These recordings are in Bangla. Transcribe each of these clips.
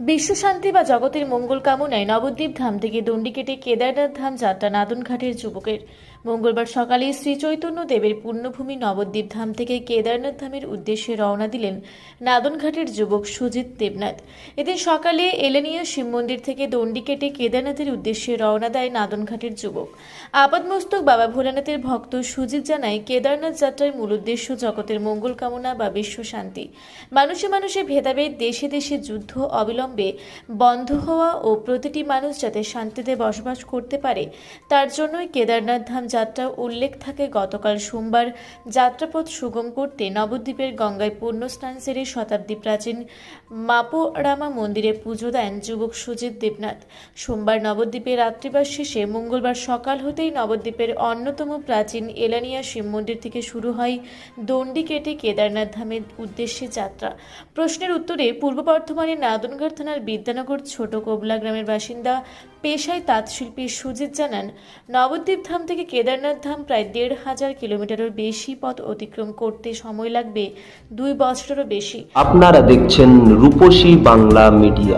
বিশ্বশান্তি বা জগতের মঙ্গল কামনায় নবদ্বীপ ধাম থেকে দণ্ডি কেটে কেদারনাথ ধাম যাত্রা নাদনঘাটের যুবকের। মঙ্গলবার সকালে শ্রী চৈতন্য দেবের পুণ্যভূমি নবদ্বীপ ধাম থেকে কেদারনাথ ধামের উদ্দেশ্যে রওনা দিলেন নাদনঘাটের যুবক সুজিত দেবনাথ। এদিন সকালে এলানিয়া শিব মন্দির থেকে দণ্ডি কেটে কেদারনাথের উদ্দেশ্যে রওনা দেয় নাদনঘাটের যুবক। আপাদমস্তক বাবা ভোলানাথের ভক্ত সুজিত জানায়, কেদারনাথ যাত্রার মূল উদ্দেশ্য জগতের মঙ্গল কামনা বা বিশ্ব শান্তি। মানুষে মানুষে ভেদাভেদ, দেশে দেশে যুদ্ধ অবিলম্বে বন্ধ হওয়া ও প্রতিটি মানুষ যাতে শান্তিতে বসবাস করতে পারে তার জন্যই কেদারনাথ ধাম যাত্রা উল্লেখ থাকে। গতকাল সোমবার যাত্রাপথ সুগম করতে নবদ্বীপের গঙ্গায় পুণ্য স্নান সেরে শতাব্দী প্রাচীন মাপোরামা মন্দিরে পুজো দেন যুবক সুজিত দেবনাথ। সোমবার নবদ্বীপে রাত্রিবাস শেষে মঙ্গলবার সকাল হতেই নবদ্বীপের অন্যতম প্রাচীন এলানিয়া শিব মন্দির থেকে শুরু হয় দণ্ডি কেটে কেদারনাথ ধামের উদ্দেশ্যে যাত্রা। প্রশ্নের উত্তরে পূর্ব বর্ধমানের নাদনঘাট থানার বিদ্যানগর ছোট কোবলা গ্রামের বাসিন্দা পেশায় তাঁতশিল্পী সুজিত জানান, নবদ্বীপ ধাম থেকে কেদারনাথ ধাম প্রায় 1,500 কিলোমিটারের বেশি পথ অতিক্রম করতে সময় লাগবে 2 বছরেরও বেশি। আপনারা দেখছেন রূপসী বাংলা মিডিয়া।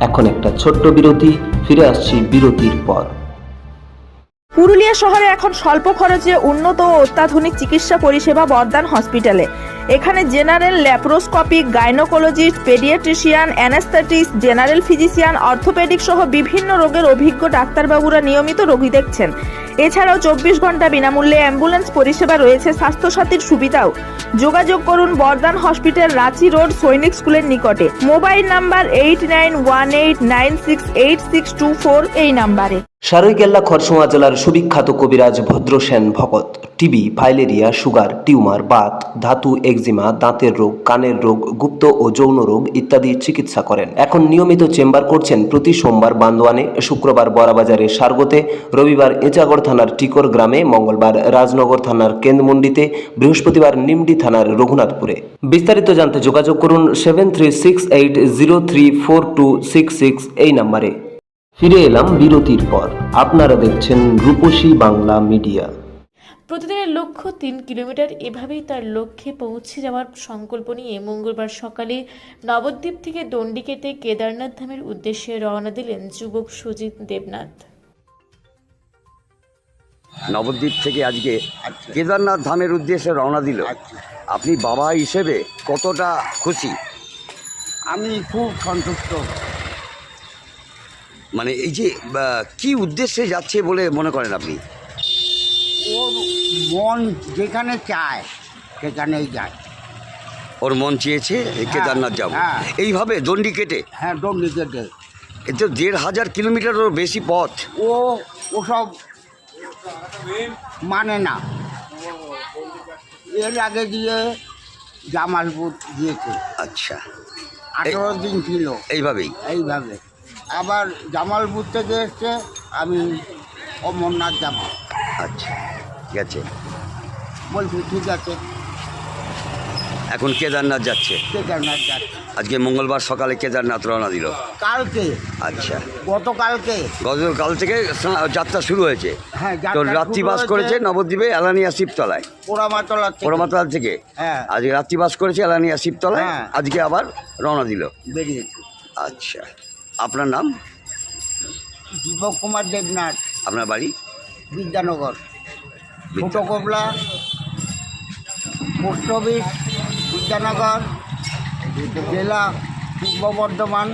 এখন একটা ছোট্ট বিরতি, ফিরে আসছি বিরতির পর। পুরুলিয়া শহরে এখন স্বল্প খরচে উন্নত ও অত্যাধুনিক চিকিৎসা পরিষেবা বর্দান হসপিটালে। এখানে general, laparoscopic, gynaecologist, paediatrician, anaesthetist, general physician, orthopaedic সহ বিভিন্ন রোগের অভিজ্ঞ ডাক্তারবাবুরা নিয়মিত রোগী দেখছেন। এছাড়াও 24 ঘন্টা বিনামূল্যে অ্যাম্বুলেন্স পরিষেবা রয়েছে, স্বাস্থ্যসাথীর সুবিধাও। যোগাযোগ করুন বর্দান হসপিটাল, রাঁচি রোড, সৈনিক স্কুলের নিকটে। মোবাইল নাম্বার 8918968624 এই নাম্বারে। সারৈকেল্লা খরসোয়া জেলার সুবিখ্যাত কবিরাজ ভদ্রসেন ভকত TB, filaria, sugar, tumour, Baat, ধাতু, একজিমা, দাঁতের রোগ, কানের রোগ, গুপ্ত ও যৌন রোগ ইত্যাদি চিকিৎসা করেন। এখন নিয়মিত চেম্বার করছেন প্রতি সোমবার বান্দোয়ানে, শুক্রবার বড়াবাজারের সারগোতে, রবিবার এঁচাগড় থানার টিকর গ্রামে, মঙ্গলবার রাজনগর থানার কেন্দ্রমন্ডিতে, বৃহস্পতিবার নিমডি থানার রঘুনাথপুরে। বিস্তারিত জানতে যোগাযোগ করুন 7368034266 এই নাম্বারে। ফিরে এলাম বিরতির পর। আপনারা দেখছেন রূপসী বাংলা মিডিয়া। প্রতিদিনের লক্ষ্য 3 কিলোমিটার, এভাবেই তার লক্ষ্যে পৌঁছে যাওয়ার সংকল্প নিয়ে মঙ্গলবার সকালে নবদ্বীপ থেকে দণ্ডি কেটে কেদারনাথ ধামের উদ্দেশ্যে রওনা দিলেন যুবক সুজিত দেবনাথ। নবদ্বীপ থেকে আজকে কেদারনাথ ধামের উদ্দেশ্যে রওনা দিল। আপনি বাবা হিসেবে কতটা খুশি? আমি খুব সন্তুষ্ট। মানে এই যে কি উদ্দেশ্যে যাচ্ছে বলে মনে করেন আপনি? ওর মন যেখানে চায় সেখানেই যায়। ওর মন চেয়েছে কেদারনাথ যাব, হ্যাঁ। এইভাবে দণ্ডি কেটে। হ্যাঁ, দণ্ডি কেটে। এ তো 1,500 কিলোমিটারেরও বেশি পথ। ওসব মানে না। এর আগে দিয়ে জামালপুর দিয়েছে। আচ্ছা, 18 দিন ছিল এইভাবেই। এইভাবে আবার জামালপুর থেকে এসছে আমি অমরনাথ যাব। আচ্ছা, ঠিক আছে। বলছি ঠিক আছে, এখন কেদারনাথ যাচ্ছে। কেদারনাথ যাচ্ছে। আজকে মঙ্গলবার সকালে কেদারনাথ রওনা দিল। কালকে, আচ্ছা, গতকালকে, গতকাল থেকে যাত্রা শুরু হয়েছে। হ্যাঁ, তো যাত্রা রাত্রিবাস শুরু করেছে হয়েছে নবদ্বীপে এলানিয়া শিবতলায়, পোড়ামাতলা থেকে। হ্যাঁ, আজকে রাত্রিবাস করেছে এলানিয়া শিবতলায়। হ্যাঁ। আজকে আবার রওনা দিল। বেরিয়েছে। আচ্ছা, আপনার নাম? দীপক কুমার দেবনাথ। আপনার বাড়ি? বিদ্যানগর, ছোট কোবলা, পোস্ট অফিস, বিদ্যানগর, জেলা পূর্ব বর্ধমান,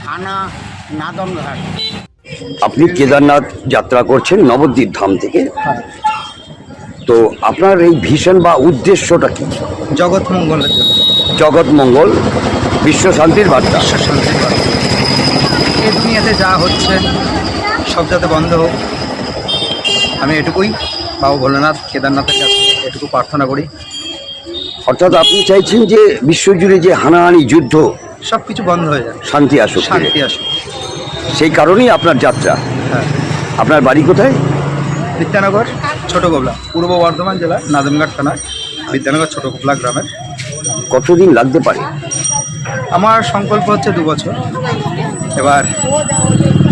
থানা নাদনঘাট। আপনি কেদারনাথ যাত্রা করছেন নবদ্বীপ ধাম থেকে, তো আপনার এই ভিশন বা উদ্দেশ্যটা কি? জগৎ মঙ্গলের জন্য, জগৎ মঙ্গল, বিশ্ব শান্তির বার্তা। বিশ্ব শান্তির বার্তা। এই দুনিয়াতে যা হচ্ছে সব যাতে বন্ধ হোক, আমি এটুকুই বাবা ভোলানাথ কেদারনাথের কাছে এটুকু প্রার্থনা করি। অর্থাৎ আপনি চাইছেন যে বিশ্বজুড়ে যে হানাহানি যুদ্ধ সব কিছু বন্ধ হয়ে যায়, শান্তি আসুক, শান্তি আসুক। সেই কারণেই আপনার যাত্রা। হ্যাঁ। আপনার বাড়ি কোথায়? বিদ্যানগর, ছোট কোবলা, পূর্ব বর্ধমান জেলা নাদনঘাট থানা বিদ্যানগর ছোট কোবলা গ্রামের। কতদিন লাগতে পারে? আমার সংকল্প হচ্ছে 2 বছর। এবার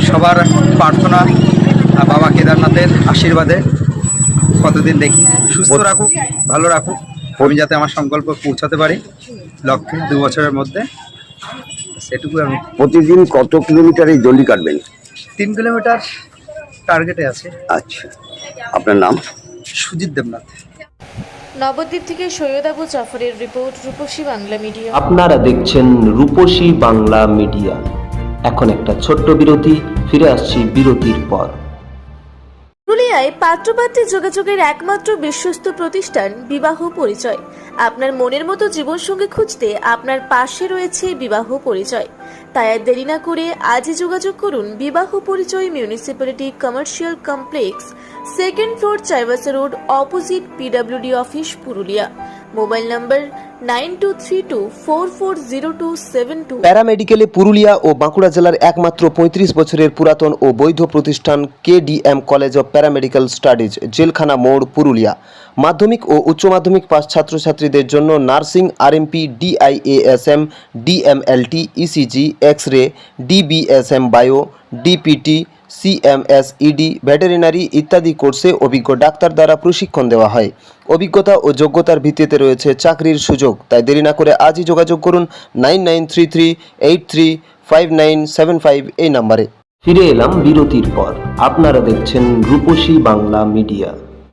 সবার প্রার্থনা আর বাবা কেদারনাথের আশীর্বাদে কতদিন দেখি, সুস্থ রাখুক, ভালো রাখুক, আমি যাতে আমার সংকল্প পৌঁছাতে পারি লক্ষ্যে 2 বছরের মধ্যে। এটুকু আমি প্রতিদিন কত কিলোমিটার এই দণ্ডি কাটবেন? 3 কিলোমিটার টার্গেটে আছে। আচ্ছা, আপনার নাম? সুজিত দেবনাথ। নবদ্বীপ থেকে সৈয়দ আবু জাফরের রিপোর্ট, রূপসী বাংলা মিডিয়া। আপনারা দেখছেন রূপসী বাংলা মিডিয়া। এখন একটা ছোট্ট বিরতি, ফিরে আসছি বিরতির পর। পুরুলিয়ায় পাত্রপাত্রী যোগাযোগের একমাত্র বিশ্বস্ত প্রতিষ্ঠান বিবাহ পরিচয়। আপনার মনের মতো জীবনসঙ্গী খুঁজতে আপনার পাশে রয়েছে বিবাহ পরিচয়। তাই আর দেরি না করে আজই যোগাযোগ করুন বিবাহ পরিচয়, municipality commercial complex, 2nd floor, Chaibasa road, opposite PWD office, Purulia. Mobile number 9232440272। প্যারামেডিকেলে পুরুলিয়া ও বাঁকুড়া জেলার একমাত্র 35 বছরের পুরাতন ও বৈধ প্রতিষ্ঠান KDM college of paramedical studies, জেলখানা মোড়, পুরুলিয়া। মাধ্যমিক ও উচ্চ মাধ্যমিক পাস ছাত্রছাত্রীদের জন্য nursing, RMP, DIASM, DMLT, ECG, x-ray, DBSM bio, DPT, CMS, ED, veterinary ইত্যাদি কোর্সে অভিজ্ঞ ডাক্তার দ্বারা প্রশিক্ষণ দেওয়া হয়। অভিজ্ঞতা ও যোগ্যতার ভিত্তিতে রয়েছে চাকরির সুযোগ। তাই দেরি না করে আজই যোগাযোগ করুন 9933835975 এই নম্বরে। ফিরে এলাম বিরতির পর। আপনারা দেখছেন রূপসী বাংলা মিডিয়া।